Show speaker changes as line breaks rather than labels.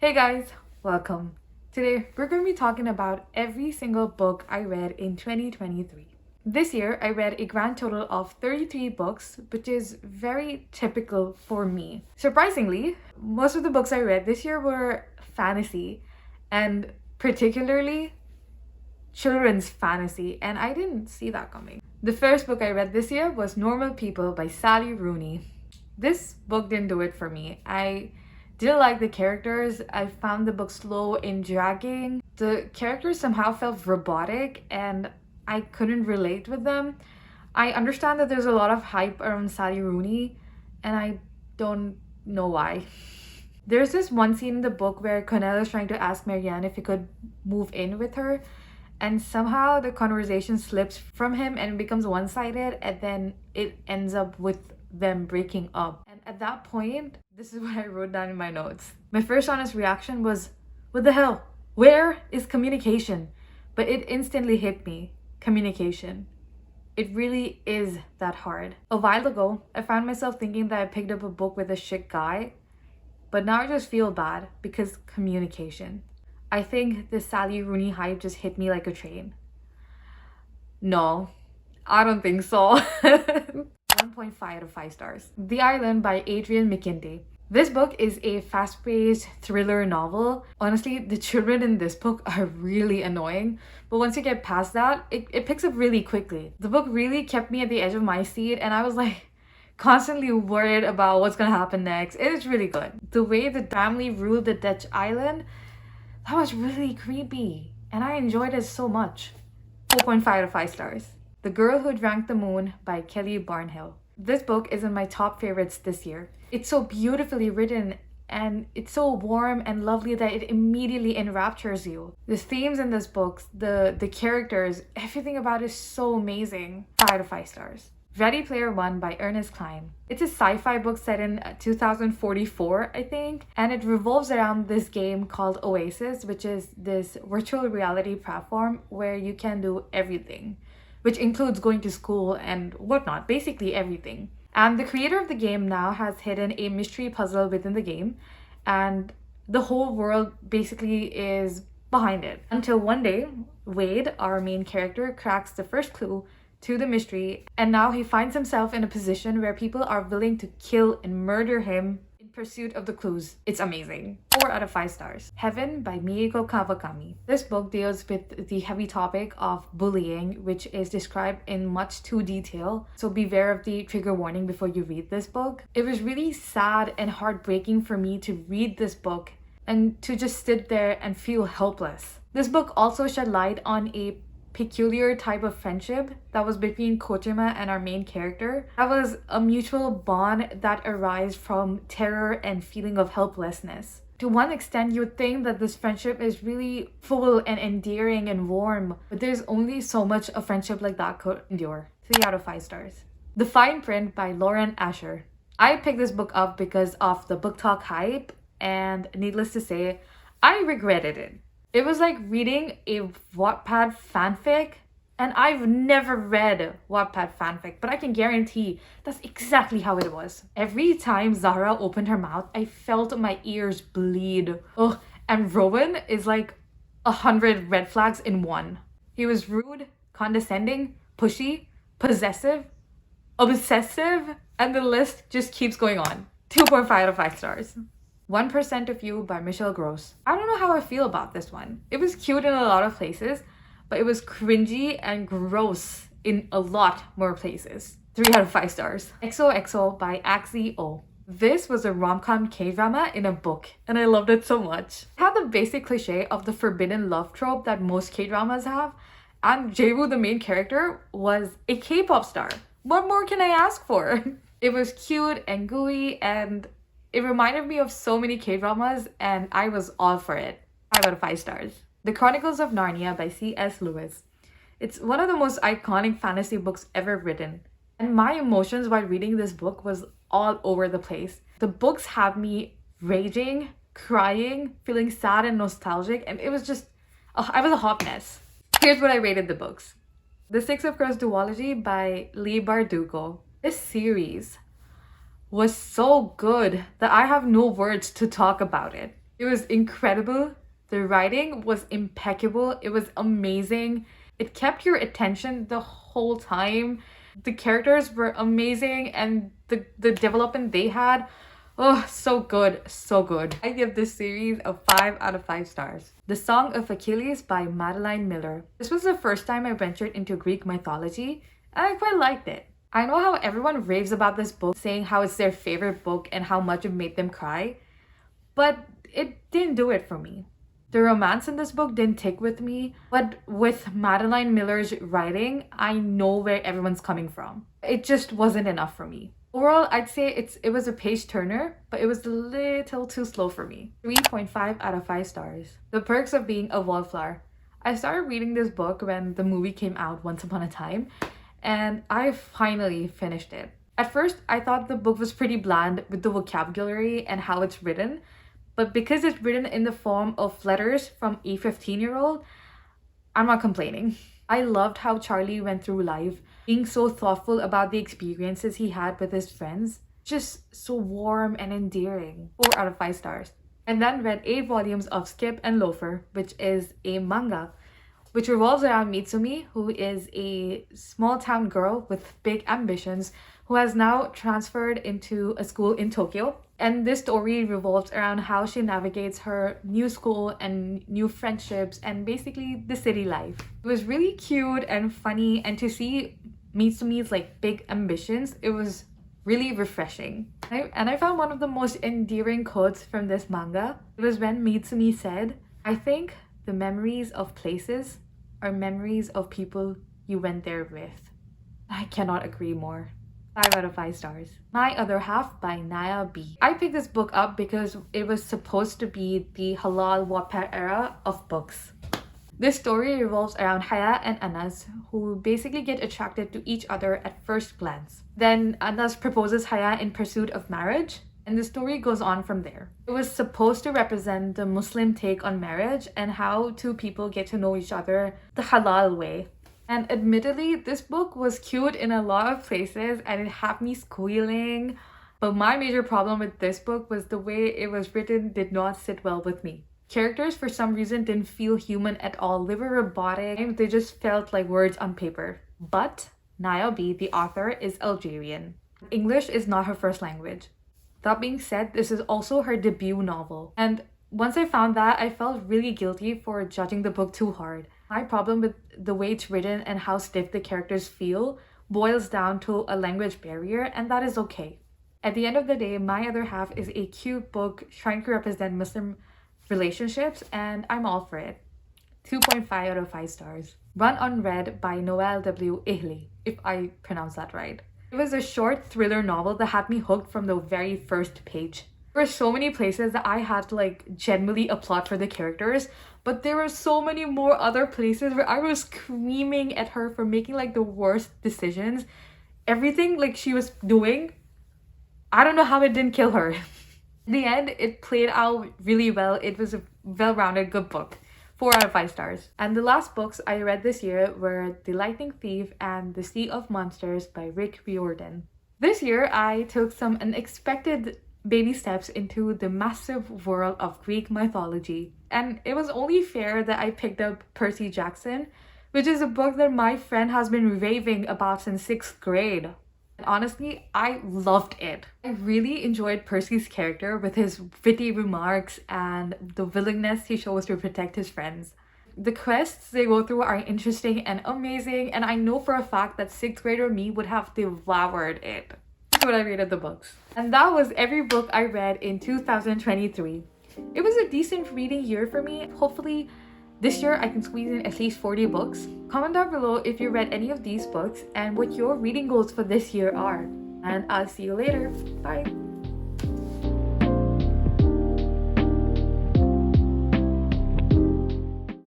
Hey guys, welcome. Today we're going to be talking about every single book I read in 2023. This year I read a grand total of 33 books, which is very typical for me. Surprisingly, most of the books I read this year were fantasy, and particularly children's fantasy, and I didn't see that coming. The first book I read this year was Normal People by Sally Rooney. This book didn't do it for me. I didn't like the characters. I found the book slow and dragging. The characters somehow felt robotic and I couldn't relate with them. I understand that there's a lot of hype around Sally Rooney and I don't know why. There's this one scene in the book where Connell is trying to ask Marianne if he could move in with her, and somehow the conversation slips from him and becomes one-sided, and then it ends up with them breaking up. And at that point, this is what I wrote down in my notes. My first honest reaction was, what the hell? Where is communication? But it instantly hit me. Communication. It really is that hard. A while ago, I found myself thinking that I picked up a book with a shit guy, but now I just feel bad because communication. I think the Sally Rooney hype just hit me like a train. No, I don't think so. 1.5 out of 5 stars. The Island by Adrian Mckinty. This book is a fast-paced thriller novel. Honestly, the children in this book are really annoying, but once you get past that, it picks up really quickly. The book really kept me at the edge of my seat, and I was like constantly worried about what's gonna happen next. It is really good. The way the family ruled the Dutch island, that was really creepy, and I enjoyed it so much. 4.5 out of 5 stars. The Girl Who Drank the Moon by Kelly Barnhill. This book is in my top favorites this year. It's so beautifully written and it's so warm and lovely that it immediately enraptures you. The themes in this book, the characters, everything about it is so amazing. 5 out of 5 stars. Ready Player One by Ernest Cline. It's a sci-fi book set in 2044, I think, and it revolves around this game called Oasis, which is this virtual reality platform where you can do everything, which includes going to school and whatnot, basically everything. And the creator of the game now has hidden a mystery puzzle within the game, and the whole world basically is behind it. Until one day, Wade, our main character, cracks the first clue to the mystery, and now he finds himself in a position where people are willing to kill and murder him in pursuit of the clues. It's amazing. 4 out of 5 stars. Heaven by Mieko Kawakami. This book deals with the heavy topic of bullying, which is described in much too detail, so beware of the trigger warning before you read this book. It was really sad and heartbreaking for me to read this book and to just sit there and feel helpless. This book also shed light on a peculiar type of friendship that was between Kojima and our main character. That was a mutual bond that arises from terror and feeling of helplessness. To one extent, you would think that this friendship is really full and endearing and warm, but there's only so much a friendship like that could endure. 3 out of 5 stars. The Fine Print by Lauren Asher. I picked this book up because of the book talk hype, and needless to say, I regretted it. It was like reading a Wattpad fanfic, and I've never read Wattpad fanfic, but I can guarantee that's exactly how it was. Every time Zahra opened her mouth, I felt my ears bleed. Oh, and Rowan is like 100 red flags in one. He was rude, condescending, pushy, possessive, obsessive, and the list just keeps going on. 2.5 out of 5 stars. 1% of You by Michelle Gross. I don't know how I feel about this one. It was cute in a lot of places, but it was cringy and gross in a lot more places. 3 out of 5 stars. Xoxo by Axie Oh. This was a rom-com K-drama in a book, and I loved it so much. It had the basic cliche of the forbidden love trope that most K-dramas have, and Jae-woo, the main character, was a K-pop star. What more can I ask for? It was cute and gooey, and it reminded me of so many K-dramas, and I was all for it. 5 out of 5 stars. The Chronicles of Narnia by C.S. Lewis. It's one of the most iconic fantasy books ever written, and my emotions while reading this book was all over the place. The books have me raging, crying, feeling sad and nostalgic, and it was just, I was a hot mess. Here's what I rated the books. The Six of Crows duology by Leigh Bardugo. This series was so good that I have no words to talk about it. It It was incredible. The writing was impeccable. It was amazing. It kept your attention the whole time. The characters were amazing and the development they had, oh, so good, so good. I give this series a 5 out of 5 stars. The Song of Achilles by Madeline Miller. This was the first time I ventured into Greek mythology, and I quite liked it. I know how everyone raves about this book, saying how it's their favorite book and how much it made them cry, but it didn't do it for me. The romance in this book didn't tick with me, but with Madeline Miller's writing, I know where everyone's coming from. It just wasn't enough for me. Overall, I'd say it was a page turner, but it was a little too slow for me. 3.5 out of 5 stars. The Perks of Being a Wallflower. I started reading this book when the movie came out once upon a time, and I finally finished it. At first, I thought the book was pretty bland with the vocabulary and how it's written, but because it's written in the form of letters from a 15-year-old, I'm not complaining. I loved how Charlie went through life, being so thoughtful about the experiences he had with his friends. Just so warm and endearing. 4 out of 5 stars. And then read 8 volumes of Skip and Loafer, which is a manga, which revolves around Mitsumi, who is a small town girl with big ambitions who has now transferred into a school in Tokyo. And this story revolves around how she navigates her new school and new friendships and basically the city life. It was really cute and funny, and to see Mitsumi's like big ambitions, it was really refreshing. And I found one of the most endearing quotes from this manga. It was when Mitsumi said, "I think the memories of places are memories of people you went there with." I cannot agree more. 5 out of 5 stars. My Other Half by Naya B. I picked this book up because it was supposed to be the halal Wattpad era of books. This story revolves around Haya and Anas, who basically get attracted to each other at first glance. Then Anas proposes Haya in pursuit of marriage, and the story goes on from there. It was supposed to represent the Muslim take on marriage and how two people get to know each other the halal way. And admittedly, this book was cute in a lot of places and it had me squealing. But my major problem with this book was the way it was written did not sit well with me. Characters for some reason didn't feel human at all. They were robotic. They just felt like words on paper. But Naya B, the author, is Algerian. English is not her first language. That being said, this is also her debut novel. And once I found that, I felt really guilty for judging the book too hard. My problem with the way it's written and how stiff the characters feel boils down to a language barrier, and that is okay. At the end of the day, My Other Half is a cute book trying to represent Muslim relationships, and I'm all for it. 2.5 out of 5 stars. Run Unread by Noelle W Ihli, if I pronounce that right. It was a short thriller novel that had me hooked from the very first page. There were so many places that I had to genuinely applaud for the characters, but there were so many more other places where I was screaming at her for making the worst decisions. Everything she was doing, I don't know how it didn't kill her. In the end, it played out really well. It was a well-rounded, good book. 4 out of 5 stars. And the last books I read this year were The Lightning Thief and The Sea of Monsters by Rick Riordan. This year, I took some unexpected baby steps into the massive world of Greek mythology. And it was only fair that I picked up Percy Jackson, which is a book that my friend has been raving about since 6th grade. And honestly, I loved it. I really enjoyed Percy's character with his witty remarks and the willingness he shows to protect his friends. The quests they go through are interesting and amazing, and I know for a fact that 6th grader me would have devoured it. That's what I rated the books. And that was every book I read in 2023. It was a decent reading year for me. Hopefully this year I can squeeze in at least 40 books. Comment down below if you read any of these books and what your reading goals for this year are. And I'll see you later. Bye!